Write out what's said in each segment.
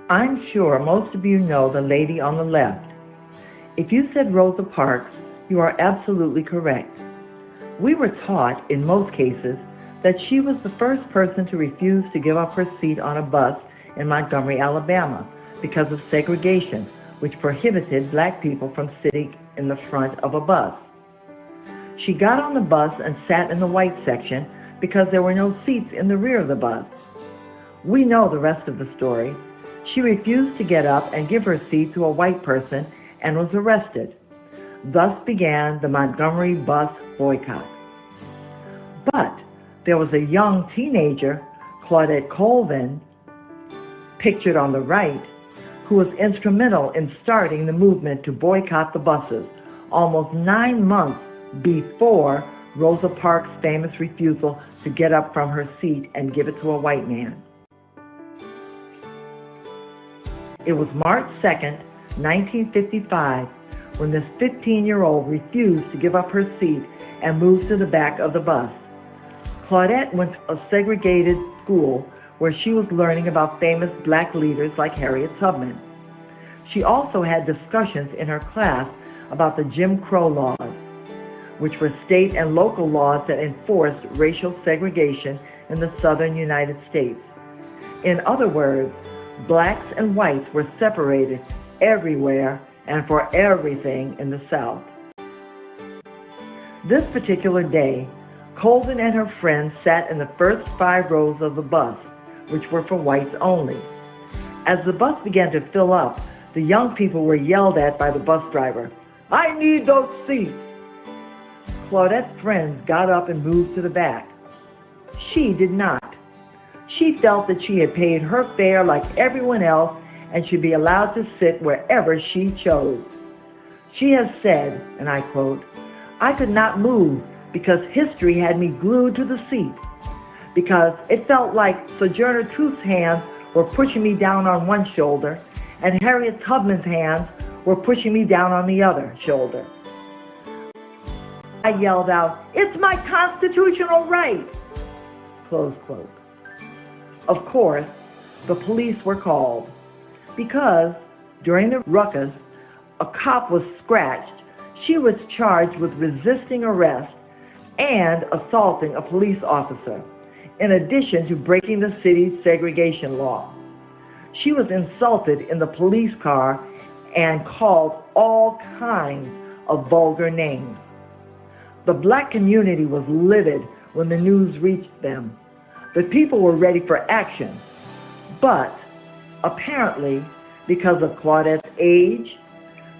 I'm sure most of you know the lady on the left. If you said Rosa Parks, you are absolutely correct. We were taught, in most cases, that she was the first person to refuse to give up her seat on a bus in Montgomery, Alabama, because of segregation, which prohibited black people from sitting in the front of a bus. She got on the bus and sat in the white section because there were no seats in the rear of the bus. We know the rest of the story. She refused to get up and give her seat to a white person and was arrested. Thus began the Montgomery bus boycott. But there was a young teenager, Claudette Colvin, pictured on the right, who was instrumental in starting the movement to boycott the buses almost 9 months before Rosa Parks' famous refusal to get up from her seat and give it to a white man. It was March 2nd, 1955, when this 15-year-old refused to give up her seat and moved to the back of the bus. Claudette went to a segregated school where she was learning about famous black leaders like Harriet Tubman. She also had discussions in her class about the Jim Crow laws, which were state and local laws that enforced racial segregation in the southern United States. In other words, blacks and whites were separated everywhere and for everything in the South. This particular day, Colvin and her friends sat in the first 5 rows of the bus, which were for whites only. As the bus began to fill up, the young people were yelled at by the bus driver. "I need those seats!" Claudette's friends got up and moved to the back. She did not. She felt that she had paid her fare like everyone else and should be allowed to sit wherever she chose. She has said, and I quote, "I could not move because history had me glued to the seat, because it felt like Sojourner Truth's hands were pushing me down on one shoulder and Harriet Tubman's hands were pushing me down on the other shoulder." I yelled out, "It's my constitutional right!" Close quote. Of course, the police were called because during the ruckus, a cop was scratched. She was charged with resisting arrest and assaulting a police officer, in addition to breaking the city's segregation law. She was insulted in the police car and called all kinds of vulgar names. The black community was livid when the news reached them. The people were ready for action, but apparently, because of Claudette's age,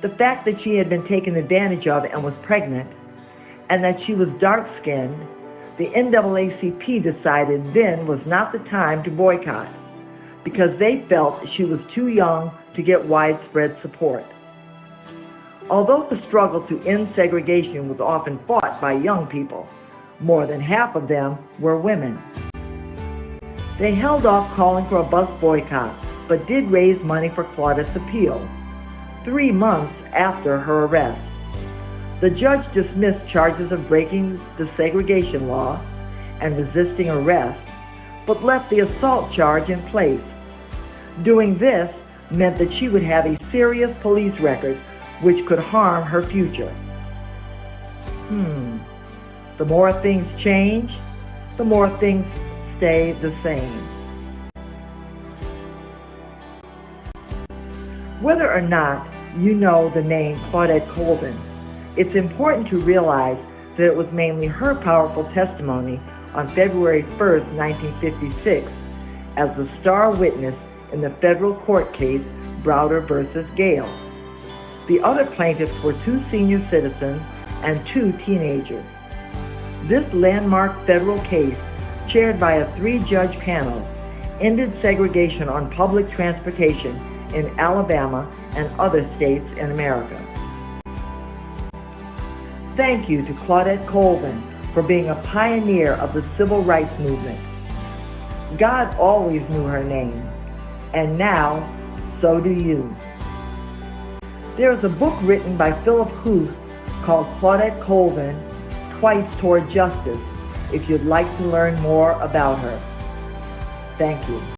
the fact that she had been taken advantage of and was pregnant, and that she was dark-skinned, the NAACP decided then was not the time to boycott, because they felt she was too young to get widespread support. Although the struggle to end segregation was often fought by young people, more than half of them were women. They held off calling for a bus boycott, but did raise money for Claudette's appeal, 3 months after her arrest. The judge dismissed charges of breaking the segregation law and resisting arrest, but left the assault charge in place. Doing this meant that she would have a serious police record which could harm her future. The more things change, the more things stay the same. Whether or not you know the name Claudette Colvin, it's important to realize that it was mainly her powerful testimony on February 1st, 1956, as the star witness in the federal court case Browder versus Gale. The other plaintiffs were 2 senior citizens and 2 teenagers. This landmark federal case, chaired by a 3-judge panel, ended segregation on public transportation in Alabama and other states in America. Thank you to Claudette Colvin for being a pioneer of the civil rights movement. God always knew her name, and now so do you. There is a book written by Philip Huth called Claudette Colvin, Twice Toward Justice, if you'd like to learn more about her. Thank you.